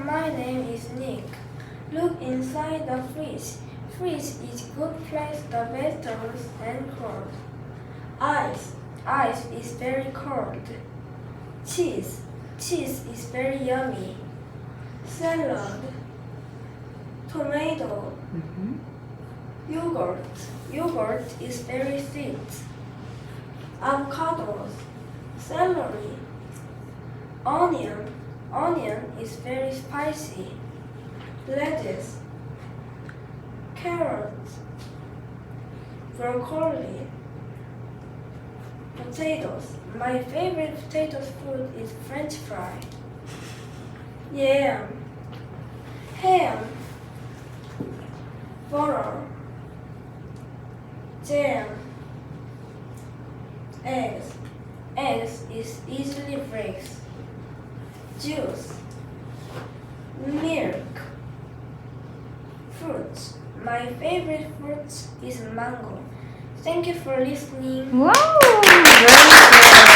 my name is Nick. Look inside the fridge. Fridge is good place the vegetables and cold. Ice is very cold. Cheese is very yummy. Salad, tomato, yogurt is very sweet. Avocados, celery, onion is very spicy. Lettuce, carrots, broccoli, potatoes. My favorite potato food is French fry. Yam, ham, butter, jam, eggs. Eggs is easily breaks. Juice, milk, fruits. My favorite fruit is mango. Thank you for listening. Wow, very good.